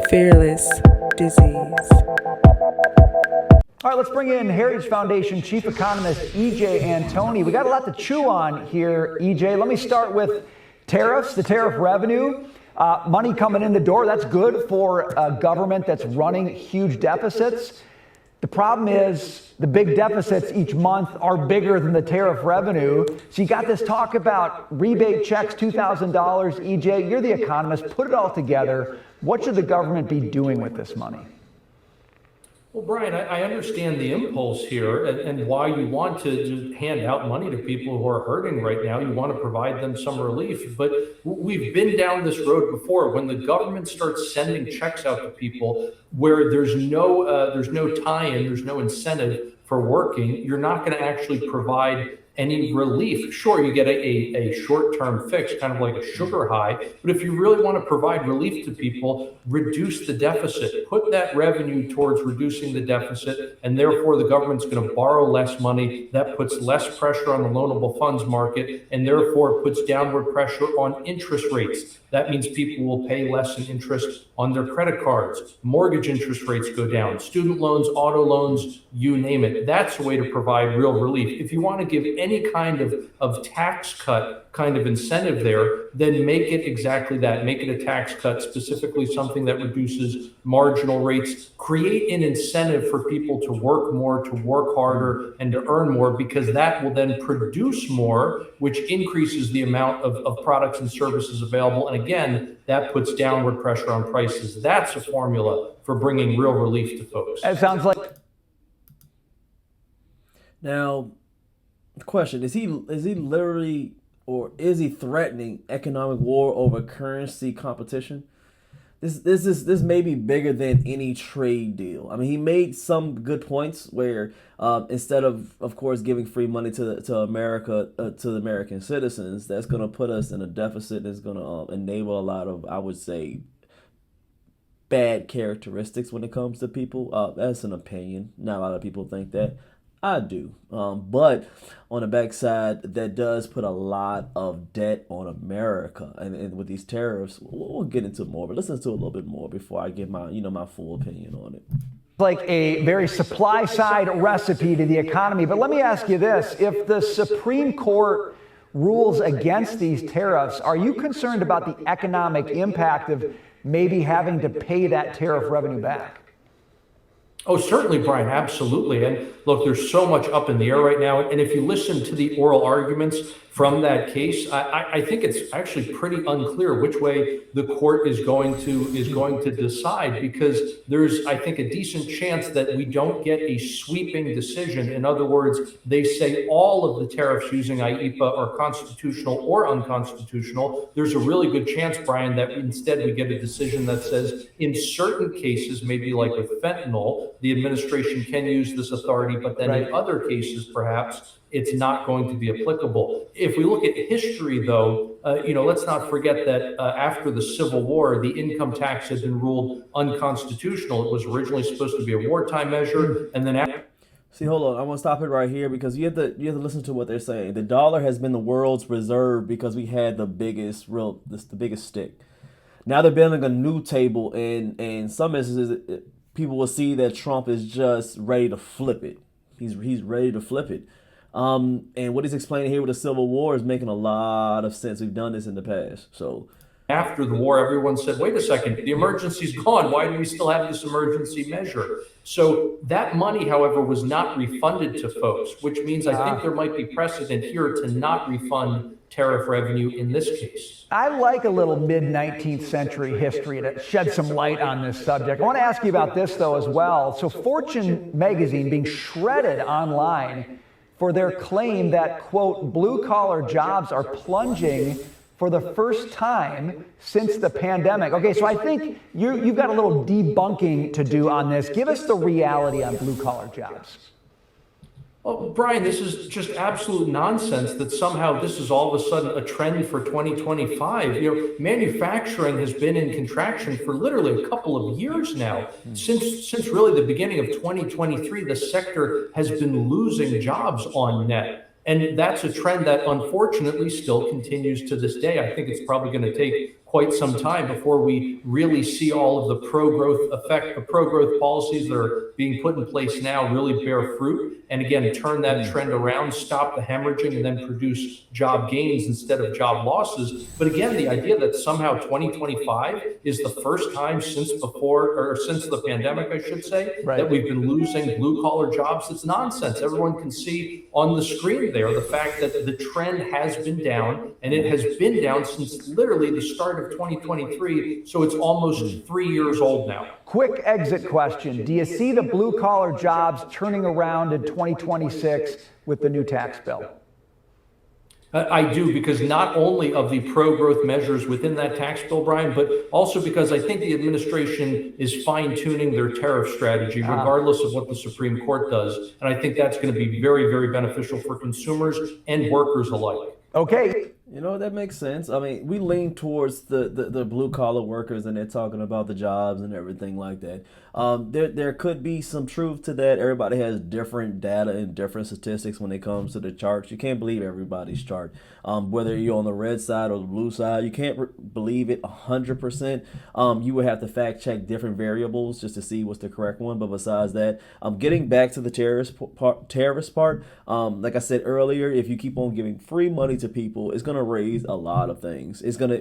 Fearless Disease. All right, let's bring in Heritage Foundation Chief Economist EJ Antoni. We got a lot to chew on here, EJ. Let me start with tariffs, the tariff revenue. Money coming in the door, that's good for a government that's running huge deficits. The problem is the big deficits each month are bigger than the tariff revenue. So you got this talk about rebate checks, $2,000. EJ, you're the economist. Put it all together. What should the government be doing with this money? Well, Brian, I understand the impulse here and why you want to just hand out money to people who are hurting right now. You want to provide them some relief. But we've been down this road before. When the government starts sending checks out to people where there's no tie-in, there's no incentive for working, you're not going to actually provide any relief. Sure, you get a short-term fix, kind of like a sugar high, but if you really want to provide relief to people, reduce the deficit. Put that revenue towards reducing the deficit, and therefore the government's going to borrow less money. That puts less pressure on the loanable funds market, and therefore puts downward pressure on interest rates. That means people will pay less in interest on their credit cards. Mortgage interest rates go down. Student loans, auto loans, you name it. That's a way to provide real relief. If you want to give any kind of tax cut kind of incentive there, then make it exactly that. Make it a tax cut, specifically something that reduces marginal rates. Create an incentive for people to work more, to work harder, and to earn more, because that will then produce more, which increases the amount of products and services available. And again, that puts downward pressure on prices. That's a formula for bringing real relief to folks. It sounds like. Now, the question is he literally, or is he threatening economic war over currency competition? This may be bigger than any trade deal. I mean, he made some good points where instead of course giving free money to America, to the American citizens, that's going to put us in a deficit. That's going to enable a lot of, I would say, bad characteristics when it comes to people. That's an opinion. Not a lot of people think that. I do. But on the backside, that does put a lot of debt on America. And with these tariffs, we'll get into more, but listen to a little bit more before I give my full opinion on it. Like a very supply side recipe to the economy. But let me ask you this. If the Supreme Court rules against these tariffs, are you concerned about the economic impact of maybe having to pay that tariff revenue back? Oh, certainly, Brian, absolutely. And look, there's so much up in the air right now. And if you listen to the oral arguments from that case, I think it's actually pretty unclear which way the court is going to decide, because there's, I think, a decent chance that we don't get a sweeping decision. In other words, they say all of the tariffs using IEEPA are constitutional or unconstitutional. There's a really good chance, Brian, that instead we get a decision that says in certain cases, maybe like with fentanyl, the administration can use this authority, but then in other cases, perhaps, it's not going to be applicable. If we look at history, though, let's not forget that after the Civil War, the income tax had been ruled unconstitutional. It was originally supposed to be a wartime measure, and then after. See, hold on. I want to stop it right here, because you have to listen to what they're saying. The dollar has been the world's reserve because we had the biggest stick. Now they're building a new table, and in some instances, people will see that Trump is just ready to flip it. He's ready to flip it. And what he's explaining here with the Civil War is making a lot of sense. We've done this in the past. So after the war, everyone said, wait a second, the emergency's gone. Why do we still have this emergency measure? So that money, however, was not refunded to folks, which means I think there might be precedent here to not refund tariff revenue in this case. I like a little mid-19th century history to shed some light on this subject. I want to ask you about this, though, as well. So Fortune magazine being shredded online for their claim that, quote, blue-collar jobs are plunging for the first time since the pandemic. Okay, so I think you've got a little debunking to do on this. Give us the reality on blue-collar jobs. Well, Brian, this is just absolute nonsense that somehow this is all of a sudden a trend for 2025. Manufacturing has been in contraction for literally a couple of years now. Since really the beginning of 2023, the sector has been losing jobs on net. And that's a trend that unfortunately still continues to this day. I think it's probably going to take quite some time before we really see all of the pro-growth policies that are being put in place now really bear fruit. And again, turn that trend around, stop the hemorrhaging, and then produce job gains instead of job losses. But again, the idea that somehow 2025 is the first time since the pandemic, I should say, that we've been losing blue collar jobs, it's nonsense. Everyone can see on the screen there the fact that the trend has been down, and it has been down since literally the start of 2023. So it's almost 3 years old now. Quick exit question. Do you see the blue collar jobs turning around in 2026 with the new tax bill? I do, because not only of the pro-growth measures within that tax bill, Brian, but also because I think the administration is fine-tuning their tariff strategy, regardless of what the Supreme Court does. And I think that's going to be very, very beneficial for consumers and workers alike. Okay. You know, that makes sense. I mean, we lean towards the blue collar workers, and they're talking about the jobs and everything like that. There could be some truth to that. Everybody has different data and different statistics when it comes to the charts. You can't believe everybody's chart. Whether you're on the red side or the blue side, you can't believe it 100%. You would have to fact check different variables just to see what's the correct one. But besides that, getting back to the tariffs part, like I said earlier, if you keep on giving free money to people, it's going to raise a lot of things. It's gonna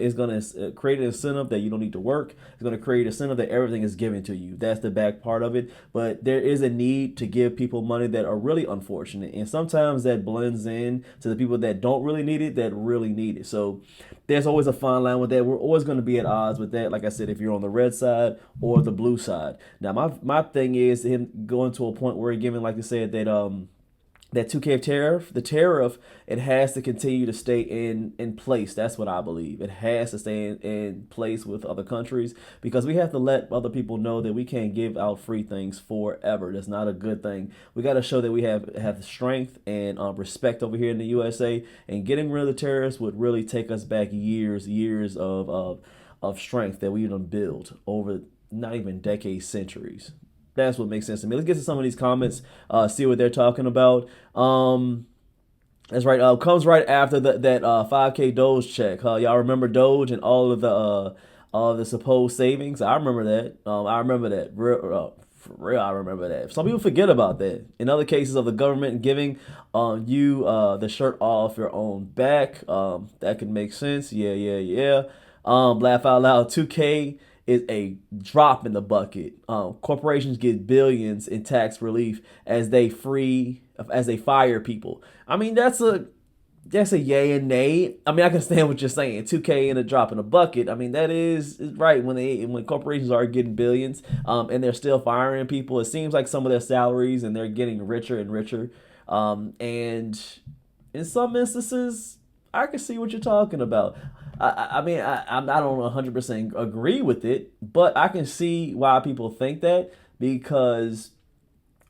create an incentive that you don't need to work. It's gonna create an incentive that everything is given to you. That's the back part of it. But there is a need to give people money that are really unfortunate, and sometimes that blends in to the people that don't really need it, that really need it. So there's always a fine line with that. We're always going to be at odds with that. Like I said, if you're on the red side or the blue side. Now my thing is him going to a point where he giving, like I said, that 2K tariff, the tariff, it has to continue to stay in place. That's what I believe. It has to stay in place with other countries, because we have to let other people know that we can't give out free things forever. That's not a good thing. We got to show that we have strength and respect over here in the USA, and getting rid of the tariffs would really take us back years of strength that we've done built over not even decades, centuries. That's what makes sense to me. Let's get to some of these comments, see what they're talking about. That's right. Comes right after that 5K Doge check. Y'all remember Doge and all of the supposed savings? I remember that. I remember that. For real, I remember that. Some people forget about that. In other cases of the government giving you the shirt off your own back, that could make sense. Yeah. Laugh out loud. 2K is a drop in the bucket. Corporations get billions in tax relief as they fire people. I mean, that's a yay and nay. I mean, I can understand what you're saying. 2K and a drop in the bucket. I mean, that is right. When corporations are getting billions, and they're still firing people, it seems like some of their salaries and they're getting richer and richer. And in some instances, I can see what you're talking about. I mean, I don't 100% agree with it, but I can see why people think that, because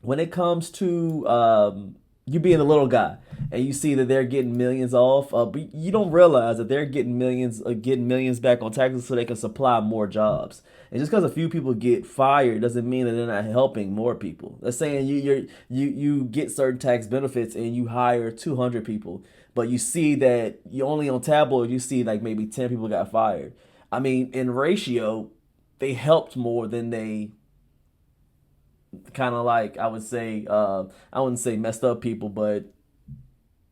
when it comes to you being a little guy and you see that they're getting millions off, but you don't realize that they're getting millions back on taxes so they can supply more jobs. And just because a few people get fired doesn't mean that they're not helping more people. That's saying you get certain tax benefits and you hire 200 people, but you see that you only on tabloid, you see like maybe 10 people got fired. I mean, in ratio, they helped more than they kind of like, I would say, I wouldn't say messed up people, but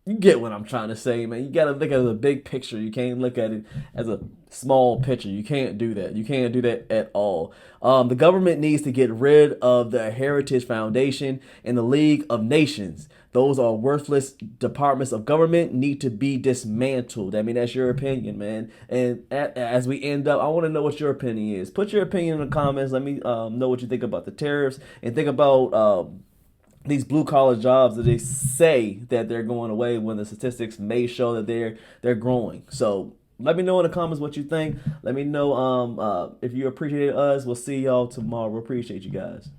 you get what I'm trying to say, man. You got to look at the big picture. You can't look at it as a small picture. You can't do that. You can't do that at all. The government needs to get rid of the Heritage Foundation and the League of Nations. Those are worthless departments of government, need to be dismantled. I mean, that's your opinion, man. And as we end up, I want to know what your opinion is. Put your opinion in the comments. Let me know what you think about the tariffs, and think about these blue collar jobs that they say that they're going away when the statistics may show that they're growing. So let me know in the comments what you think. Let me know if you appreciate us. We'll see y'all tomorrow. We appreciate you guys.